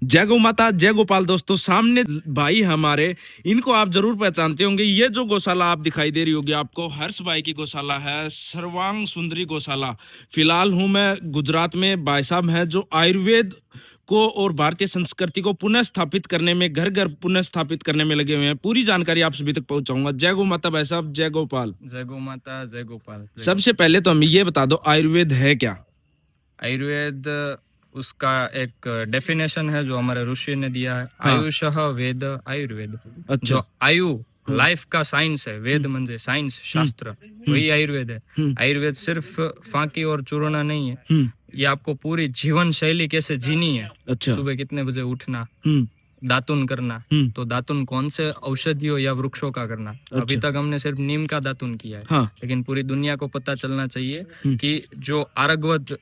जय गौ माता, जय गोपाल। दोस्तों, सामने भाई हमारे, इनको आप जरूर पहचानते होंगे। ये जो गौशाला आप दिखाई दे रही होगी आपको, हर्ष भाई की गौशाला है, सर्वांग सुंदरी गौशाला। फिलहाल हूं मैं गुजरात में। भाई साहब हैं जो आयुर्वेद को और भारतीय संस्कृति को पुनः स्थापित करने में, घर घर पुनः स्थापित करने में लगे हुए हैं। पूरी जानकारी आप सभी तक पहुंचाऊंगा। जय गौ माता भाई साहब, जय गोपाल। जय गौ माता, जय गोपाल। सबसे पहले तो हमें ये बता दो, आयुर्वेद है क्या? आयुर्वेद उसका एक डेफिनेशन है जो हमारे ऋषि ने दिया है। हाँ। आयुषः वेद आयुर्वेद। अच्छा। जो आयु लाइफ का साइंस है, वेद म्हणजे साइंस शास्त्र, वही आयुर्वेद है। आयुर्वेद सिर्फ फांकी और चूर्णा नहीं है, ये आपको पूरी जीवन शैली कैसे जीनी है। अच्छा। सुबह कितने बजे उठना, दातुन करना, तो दातुन कौन से औषधियों या वृक्षों का करना। अभी तक हमने सिर्फ नीम का दातुन किया है। हाँ। लेकिन पूरी दुनिया को पता चलना चाहिए कि जो आरगवत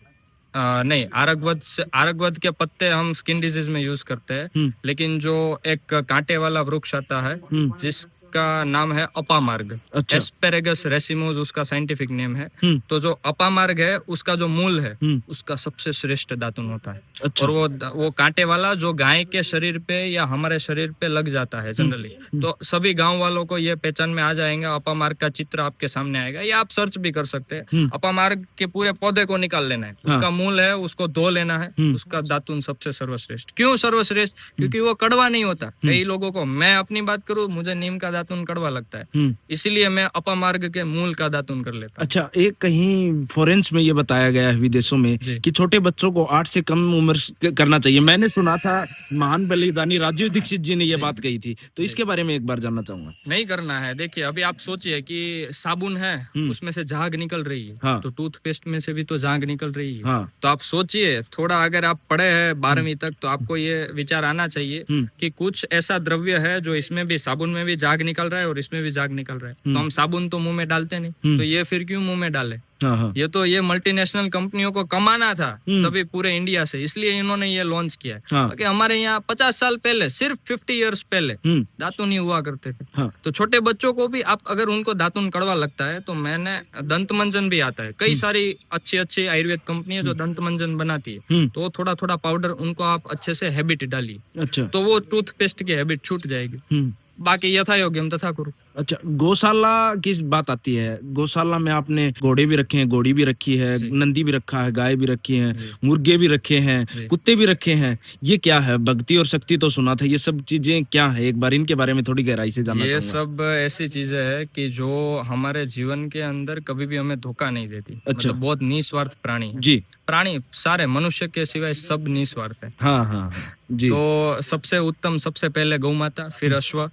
नहीं, आरगवत के पत्ते हम स्किन डिजीज में यूज करते हैं, लेकिन जो एक कांटे वाला वृक्ष आता है जिसका नाम है अपामार्ग, अच्छा। एस्पेरेगस रेसिमोस उसका साइंटिफिक नेम है। तो जो अपामार्ग है उसका जो मूल है उसका सबसे श्रेष्ठ दातुन होता है। अच्छा। और वो कांटे वाला जो गाय के शरीर पे या हमारे शरीर पे लग जाता है जनरली, तो सभी गांव वालों को ये पहचान में आ जाएगा। अपामार्ग का चित्र आपके सामने आएगा, या आप सर्च भी कर सकते हैं। अपामार्ग के पूरे पौधे को निकाल लेना है, उसका मूल है, उसको धो लेना है, उसका दातुन सबसे सर्वश्रेष्ठ। क्यों सर्वश्रेष्ठ? क्योंकि वो कड़वा नहीं होता। कई लोगों को, मैं अपनी बात करूं, मुझे नीम का दातुन कड़वा लगता है, इसीलिए मैं अपामार्ग के मूल का दातुन कर लेता हूं। अच्छा, एक कहीं फॉरेंस में ये बताया गया है, विदेशों में, कि छोटे बच्चों को 8 से कम उम्र करना चाहिए। मैंने सुना था, महान बलिदानी राजीव दीक्षित जी ने ये बात कही थी, तो इसके बारे में एक बार जानना चाहूंगा। नहीं करना है। देखिए, अभी आप सोचिए कि साबुन है, उसमें से झाग निकल रही है। हाँ। तो टूथपेस्ट में से भी तो झाग निकल रही है। हाँ। तो आप सोचिए, थोड़ा अगर आप पढ़े हैं 12वीं तक, तो आपको ये विचार आना चाहिए कि कुछ ऐसा द्रव्य है जो इसमें भी, साबुन में भी झाग निकल रहा है और इसमें भी झाग निकल रहा है। तो हम साबुन तो मुंह में डालते नहीं, तो ये फिर क्यों मुंह में डाले? हाँ। ये मल्टीनेशनल कंपनियों को कमाना था सभी पूरे इंडिया से, इसलिए इन्होंने ये लॉन्च किया है। हाँ। कि हमारे यहाँ 50 साल पहले, सिर्फ 50 इयर्स पहले दातुन ही हुआ करते थे। हाँ। तो छोटे बच्चों को भी आप, अगर उनको दातुन कड़वा लगता है, तो मैंने दंत मंजन भी आता है। कई सारी अच्छी अच्छी आयुर्वेद कंपनी है जो दंत मंजन बनाती है। तो थोड़ा थोड़ा पाउडर उनको आप अच्छे से हैबिट डालिए। अच्छा। तो वो टूथपेस्ट की हैबिट छूट जाएगी। बाकी यथा योग्यम तथा करो। अच्छा, गौशाला की बात आती है। गौशाला में आपने घोड़े भी रखे हैं, घोड़ी भी रखी है, नंदी भी रखा है, गाय भी रखी है, मुर्गे भी रखे हैं, कुत्ते भी रखे हैं। ये क्या है? भक्ति और शक्ति तो सुना था, ये सब चीजें क्या है? एक बार इनके बारे में थोड़ी गहराई से जानना चाहूंगा। ये सब ऐसी चीजें है कि जो हमारे जीवन के अंदर कभी भी हमें धोखा नहीं देती। अच्छा। मतलब बहुत निस्वार्थ प्राणी है। जी। प्राणी सारे, मनुष्य के सिवाय सब निस्वार्थ है। हाँ जी। तो सबसे उत्तम, सबसे पहले गौ माता, फिर अश्व,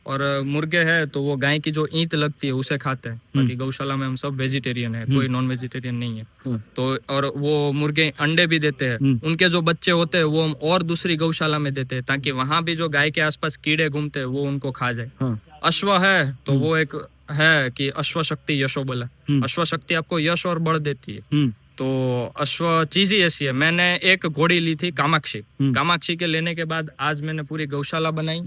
और मुर्गे है तो वो गाय की जो ईंट लगती है उसे खाते हैं। बाकी गौशाला में हम सब वेजिटेरियन है, कोई नॉन वेजिटेरियन नहीं है। तो और वो मुर्गे अंडे भी देते हैं, उनके जो बच्चे होते हैं वो हम और दूसरी गौशाला में देते हैं, ताकि वहां भी जो गाय के आसपास कीड़े घूमते हैं वो उनको खा जाए। अश्व है तो वो एक है कि अश्व शक्ति यशो बल। अश्व शक्ति आपको यश और बल देती है। तो अश्व चीज ही ऐसी है। मैंने एक घोड़ी ली थी कामाक्षी। कामाक्षी के लेने के बाद आज मैंने पूरी गौशाला बनाई।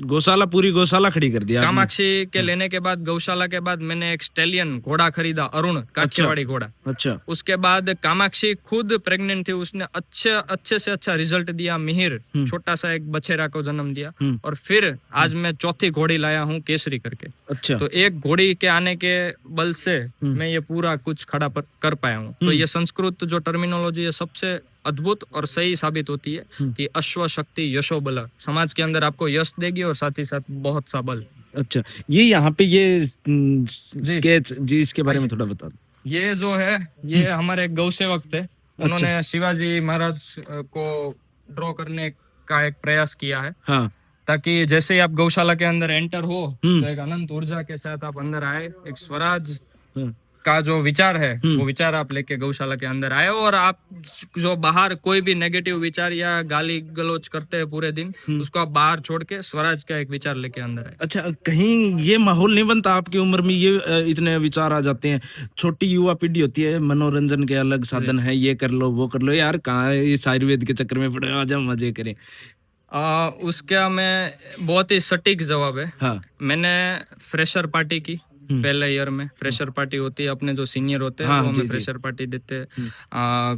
पूरी गौशाला खड़ी कर दिया। कामाक्षी के लेने के बाद, गौशाला के बाद, मैंने एक स्टेलियन घोड़ा खरीदा, अरुण, काठियावाड़ी घोड़ा। अच्छा। उसके बाद कामाक्षी खुद प्रेग्नेंट थी, उसने अच्छे से अच्छा रिजल्ट दिया। मिहिर छोटा सा एक बछेरा को जन्म दिया। और फिर आज मैं चौथी घोड़ी लाया हूँ, केसरी करके। अच्छा। तो एक घोड़ी के आने के बल से मैं ये पूरा कुछ खड़ा कर पाया हूँ। तो ये संस्कृत जो टर्मिनोलॉजी है सबसे अद्भुत और सही साबित होती है कि अश्व शक्ति यशो बल समाज के अंदर आपको यश देगी और साथ ही साथ बहुत सा बल। अच्छा, ये यहाँ पे ये स्केच जी, इसके बारे में थोड़ा बता दो। ये जो है, ये हमारे गौ सेवक थे। उन्होंने शिवाजी महाराज को ड्रॉ करने का एक प्रयास किया है। हाँ। ताकि जैसे ही आप गौशाला के अंदर एंटर हो तो एक अनंत ऊर्जा के साथ आप अंदर आए, एक स्वराज का जो विचार है वो विचार आप लेके गौशाला के अंदर आए, और आप जो बाहर कोई भी नेगेटिव विचार या गाली गलौज करते हैं पूरे दिन, उसको आप बाहर छोड़ के स्वराज का एक विचार लेके अंदर आए। अच्छा, कहीं ये माहौल नहीं बनता आपकी उम्र में, ये इतने विचार आ जाते हैं? छोटी युवा पीढ़ी होती है, मनोरंजन के अलग साधन है, ये कर लो वो कर लो, यार कहाँ इस आयुर्वेद के चक्कर में पड़े, आ जाओ मजे करें। उसका मैं बहुत ही सटीक जवाब है। हाँ। मैंने फ्रेशर पार्टी की, पहले ईयर में फ्रेशर पार्टी होती है, अपने जो सीनियर होते हैं वो हमें फ्रेशर पार्टी देते हैं।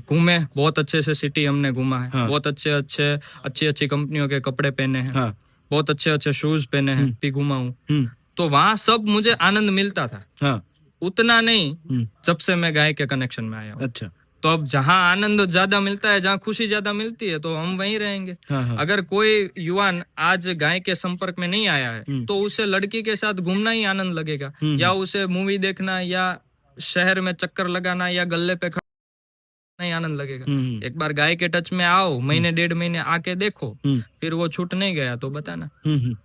घूमे बहुत अच्छे से, सिटी हमने घूमा है, बहुत अच्छी कंपनियों के कपड़े पहने हैं, बहुत अच्छे शूज पहने हैं, भी घूमा हूँ। तो वहाँ सब मुझे आनंद मिलता था, उतना नहीं जब से मैं गाय के कनेक्शन में आया हूँ। अच्छा, तो अब जहाँ आनंद ज्यादा मिलता है, जहाँ खुशी ज्यादा मिलती है, तो हम वहीं रहेंगे। अगर कोई युवा आज गाय के संपर्क में नहीं आया है तो उसे लड़की के साथ घूमना ही आनंद लगेगा, या उसे मूवी देखना, या शहर में चक्कर लगाना, या गल्ले पे नहीं आनंद लगेगा। एक बार गाय के टच में आओ, महीने 1.5 महीने आके देखो, फिर वो छूट नहीं गया तो बताना।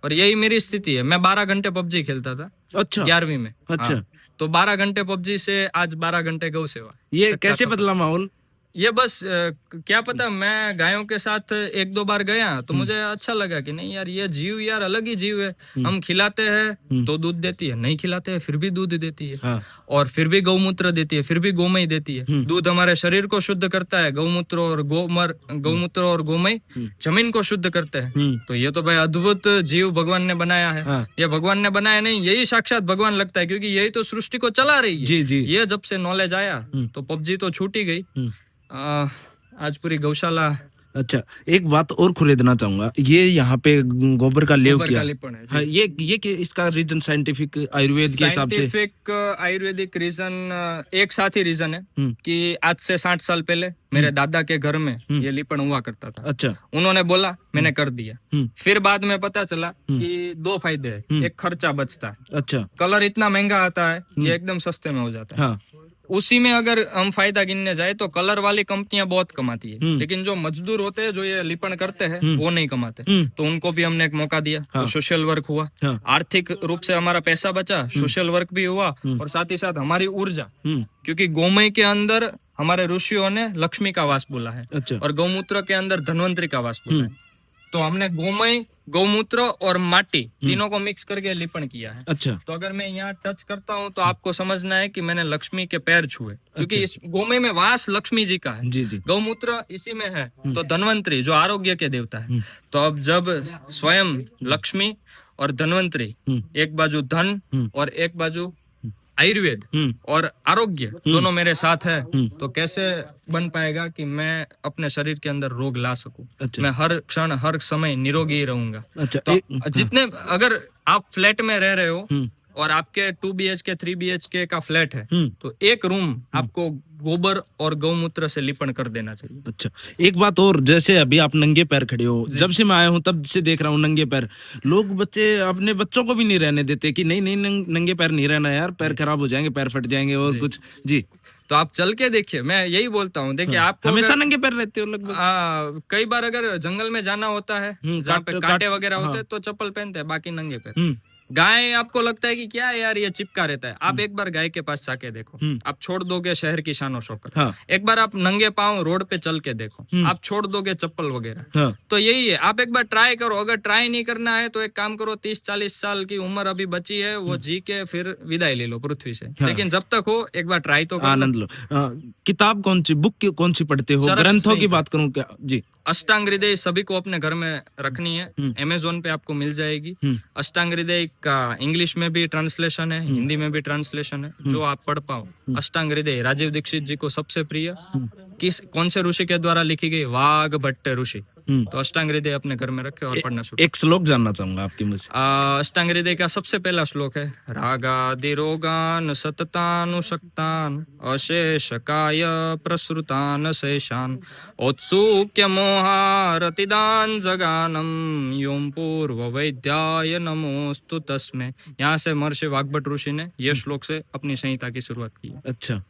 और यही मेरी स्थिति है। मैं 12 घंटे पबजी खेलता था। अच्छा, 11वीं में। अच्छा, तो 12 घंटे पबजी से आज 12 घंटे गौ सेवा। ये कैसे बदला माहौल? ये बस क्या पता, मैं गायों के साथ 1-2 बार गया तो मुझे अच्छा लगा कि नहीं यार, ये जीव यार अलग ही जीव है। हम खिलाते हैं तो दूध देती है, नहीं खिलाते हैं फिर भी दूध देती है, और फिर भी गौमूत्र देती है, फिर भी गोमय देती है। दूध हमारे शरीर को शुद्ध करता है, गौमूत्र और गोमय जमीन को शुद्ध करते हैं। तो ये तो भाई अद्भुत जीव भगवान ने बनाया है। ये भगवान ने बनाया नहीं, यही साक्षात भगवान लगता है, क्योंकि यही तो सृष्टि को चला रही है। ये जब से नॉलेज आया तो पबजी तो छूट ही गई। आज पूरी गौशाला। अच्छा, एक बात और खुले देना चाहूंगा, ये यहाँ पे गोबर का लेव किया है। हाँ, ये कि इसका रीजन साइंटिफिक आयुर्वेद के हिसाब से? साइंटिफिक आयुर्वेदिक रीजन एक साथ ही रीजन है कि आज से 60 साल पहले मेरे दादा के घर में ये लिपण हुआ करता था। अच्छा, उन्होंने बोला, मैंने कर दिया। फिर बाद में पता चला कि 2 फायदे हैं। एक खर्चा बचता है, अच्छा, कलर इतना महंगा आता है, ये एकदम सस्ते में हो जाता है। हाँ। उसी में अगर हम फायदा गिनने जाए तो कलर वाली कंपनियां बहुत कमाती है, लेकिन जो मजदूर होते हैं, जो ये लिपण करते हैं, वो नहीं कमाते। तो उनको भी हमने एक मौका दिया। तो सोशल वर्क हुआ, आर्थिक रूप से हमारा पैसा बचा, सोशल वर्क भी हुआ, और साथ ही साथ हमारी ऊर्जा, क्योंकि गोमय के अंदर हमारे ऋषियों ने लक्ष्मी का वास बोला है। अच्छा। और गौमूत्र के अंदर धनवंतरी का वास बोला है। तो हमने गोमय, गौमूत्र और माटी तीनों को मिक्स करके लिपण किया है। अच्छा। तो अगर मैं यहाँ टच करता हूँ तो आपको समझना है कि मैंने लक्ष्मी के पैर छुए, क्योंकि इस गोमय में वास लक्ष्मी जी का है। जी जी। गौमूत्र इसी में है तो धनवंतरी, जो आरोग्य के देवता है। तो अब जब स्वयं लक्ष्मी और धनवंतरी, एक बाजू धन और एक बाजू आयुर्वेद और आरोग्य दोनों मेरे साथ है, तो कैसे बन पाएगा कि मैं अपने शरीर के अंदर रोग ला सकूं। अच्छा। मैं हर क्षण हर समय निरोगी ही रहूंगा। अच्छा। तो जितने, अगर आप फ्लैट में रह रहे हो और आपके 2 BHK 3 BHK का फ्लैट है, तो एक रूम आपको गोबर और गौमूत्र से लिपण कर देना चाहिए। अच्छा, एक बात और, जैसे अभी आप नंगे पैर खड़े हो, जब से मैं आया हूँ तब से देख रहा हूँ नंगे पैर। लोग अपने बच्चों को भी नहीं रहने देते कि नहीं नंगे पैर नहीं रहना यार, पैर खराब हो जाएंगे, पैर फट जाएंगे और कुछ। जी, तो आप चल के देखिए, मैं यही बोलता हूँ। देखिए, आप हमेशा नंगे पैर रहते हो लगभग? कई बार अगर जंगल में जाना होता है, जहाँ पे कांटे वगैरह होते हैं, तो चप्पल पहनते हैं, बाकी नंगे पैर। गाय आपको लगता है कि क्या है यार, ये चिपका रहता है, आप एक बार गाय के पास जाके देखो, आप छोड़ दोगे शहर की शान और शौकत। हाँ। एक बार आप नंगे पांव रोड पे चल के देखो, आप छोड़ दोगे चप्पल वगैरह। हाँ। तो यही है, आप एक बार ट्राई करो। अगर ट्राई नहीं करना है तो एक काम करो, 30-40 साल की उम्र अभी बची है, वो जी के फिर विदाई ले लो पृथ्वी से। हाँ। लेकिन जब तक हो, एक बार ट्राई तो आनंद लो। किताब कौन सी, बुक कौन सी पढ़ते हो? ग्रंथों की बात करूँ क्या? जी, अष्टांग हृदय सभी को अपने घर में रखनी है। अमेज़न पे आपको मिल जाएगी। अष्टांग हृदय का इंग्लिश में भी ट्रांसलेशन है, हिंदी में भी ट्रांसलेशन है, जो आप पढ़ पाओ। अष्टांग हृदय राजीव दीक्षित जी को सबसे प्रिय, कौन से ऋषि के द्वारा लिखी गई? वाघ भट्ट ऋषि। तो अष्टांग हृदय अपने घर में रखे और पढ़ना शुरू। एक श्लोक जानना चाहूंगा आपकी मुझसे। अष्टांग हृदय का सबसे पहला श्लोक है, रागादि रोगान सततानुशक्तान अशेष काय प्रसृतान शेषान औत्सुक्य मोहारतिदान जगानम योम पूर्व वैद्याय नमोस्तु तस्मै। यहाँ से महर्षि वाग्भट ऋषि ने ये श्लोक से अपनी संहिता की शुरुआत की। अच्छा,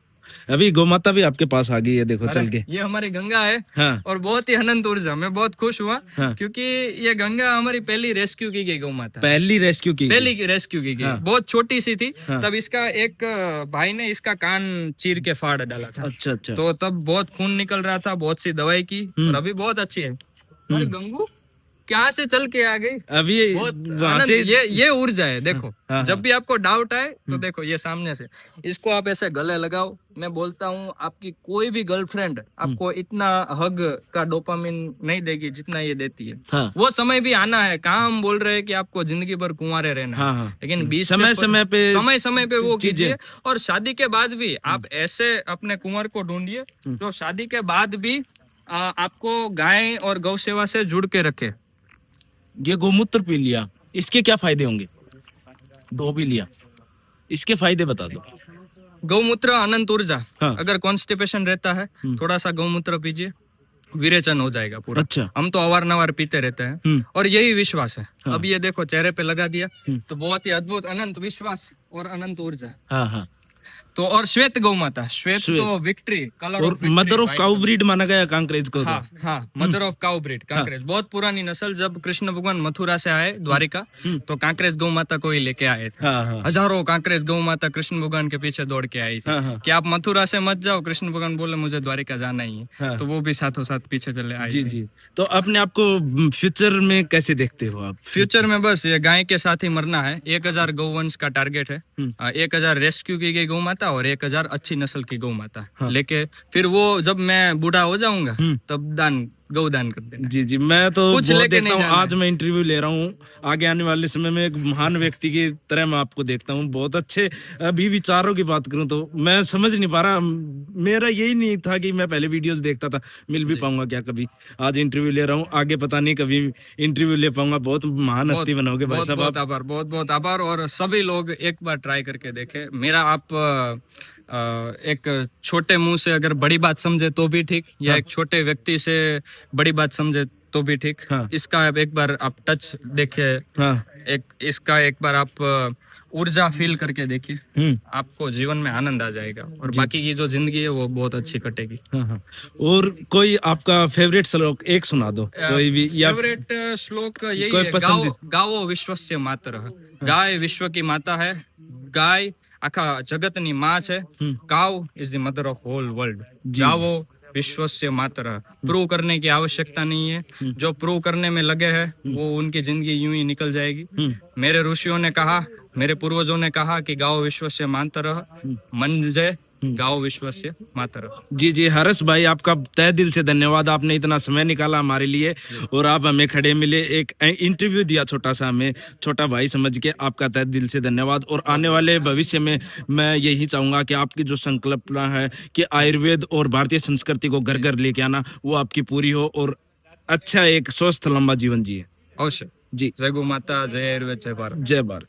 अभी गौमाता भी आपके पास आ गई है, देखो चल के। ये हमारी गंगा है। हाँ। और बहुत ही अनंत ऊर्जा, मैं बहुत खुश हुआ। हाँ। क्योंकि ये गंगा हमारी पहली रेस्क्यू की गई गौमाता, पहली रेस्क्यू की गई। हाँ। बहुत छोटी सी थी। हाँ। तब इसका एक भाई ने इसका कान चीर के फाड़ डाला था। अच्छा अच्छा। तो तब बहुत खून निकल रहा था, बहुत सी दवाई की, और अभी बहुत अच्छी है। गंगू क्या से चल के आ गई। अभी बहुत वहां आनंद, से ये ऊर्जा है। देखो हाँ, जब भी आपको डाउट आए तो देखो ये सामने से इसको आप ऐसे गले लगाओ। मैं बोलता हूँ आपकी कोई भी गर्लफ्रेंड आपको इतना हग का डोपामिन नहीं देगी जितना ये देती है। हाँ, वो समय भी आना है। कहाँ हम बोल रहे हैं कि आपको जिंदगी भर कुंवारे रहना है, हाँ, हाँ, लेकिन समय समय पे वो चीजें। कीजिए। और शादी के बाद भी आप ऐसे अपने कुंवर को ढूंढिए जो शादी के बाद भी आपको गाय और गौ सेवा से जुड़ के रखे। ये गोमूत्र पी लिया, इसके क्या फायदे होंगे? दो पी लिया, इसके फायदे बता दो। गौमूत्र अनंत ऊर्जा। हाँ। अगर कॉन्स्टिपेशन रहता है थोड़ा सा गौमूत्र पीजिए, विरेचन हो जाएगा पूरा। अच्छा। हम तो अवारनवार पीते रहते हैं और यही विश्वास है। अब ये देखो चेहरे पे लगा दिया तो बहुत ही अद्भुत अनंत विश्वास और अनंत ऊर्जा। हाँ, हाँ। तो और श्वेत गौ माता, श्वेत तो विक्ट्री कलर और मदर ऑफ काउ ब्रीड माना गया कांकरेज को। हाँ हाँ, mother of cow breed Kankrej. बहुत पुरानी नस्ल। जब कृष्ण भगवान मथुरा से आए द्वारिका तो कांकरेज गौ माता को ही लेके आए थे। हाँ, हाँ। हजारों कांकरेज गौ माता कृष्ण भगवान के पीछे दौड़ के आई थी। हाँ, हाँ। कि आप मथुरा से मत जाओ, कृष्ण भगवान बोले मुझे द्वारिका जाना ही है। हाँ। तो वो भी साथों साथ पीछे चले आए। जी जी। तो अपने आप को फ्यूचर में कैसे देखते हो आप? फ्यूचर में बस ये गाय के साथ ही मरना है। 1000 गौवंश का टारगेट है। 1000 रेस्क्यू की गई गौ माता और 1000 अच्छी नस्ल की गौ माता। हाँ। लेके फिर वो जब मैं बूढ़ा हो जाऊंगा तब गौदान कर देना। जी जी। मैं तो कुछ बहुत लेके देखता नहीं हूँ, जाना आज मैं इंटरव्यू ले रहा हूँ, आगे आने वाले समय में एक महान व्यक्ति की तरह मैं आपको देखता हूँ। बहुत अच्छे अभी विचारों की बात करूँ तो मैं समझ नहीं पा रहा। मेरा यही नहीं था कि मैं पहले वीडियोस देखता था, मिल भी पाऊंगा क्या कभी। आज इंटरव्यू ले रहा हूँ, आगे पता नहीं कभी इंटरव्यू ले पाऊंगा। बहुत महान हस्ती बनोगे भाई साहब। बहुत आभार, बहुत बहुत आभार। और सभी लोग एक बार ट्राई करके देखे। मेरा आप एक छोटे मुंह से अगर बड़ी बात समझे तो भी ठीक, या एक छोटे व्यक्ति से बड़ी बात समझे तो भी ठीक। हाँ। इसका एक बार आप टच देखिए। हाँ। इसका एक बार आप ऊर्जा फील करके देखिए, आपको जीवन में आनंद आ जाएगा और बाकी की जो जिंदगी है वो बहुत अच्छी कटेगी। हाँ, हाँ। और कोई आपका फेवरेट श्लोक एक सुना दो, कोई भी। या फेवरेट श्लोक यही कोई है, पसंदीदा? गावो विश्वस्य मातरः। गाय विश्व की माता है। गाय आखा जगतनी माँ है। Cow is the mother of whole world. गावो विश्वस्य मातरः। प्रूव करने की आवश्यकता नहीं है। जो प्रूव करने में लगे हैं वो उनकी जिंदगी यूं ही निकल जाएगी। मेरे ऋषियों ने कहा, मेरे पूर्वजों ने कहा कि गाओ विश्वस्य मातरः, मन जय गाओ विश्वस्य मातरः। जी जी। हर्ष भाई, आपका तहे दिल से धन्यवाद। आपने इतना समय निकाला हमारे लिए और आप हमें खड़े मिले, एक इंटरव्यू दिया छोटा सा, हमें छोटा भाई समझ के। आपका तहे दिल से धन्यवाद। और आने वाले भविष्य में मैं यही चाहूंगा कि आपकी जो संकल्पना है कि आयुर्वेद और भारतीय संस्कृति को घर घर लेके आना, वो आपकी पूरी हो और अच्छा एक स्वस्थ लंबा जीवन जिए। अवश्य जी। जय गौ माता, जय आयुर्वेद, जय भारत। जय भारत।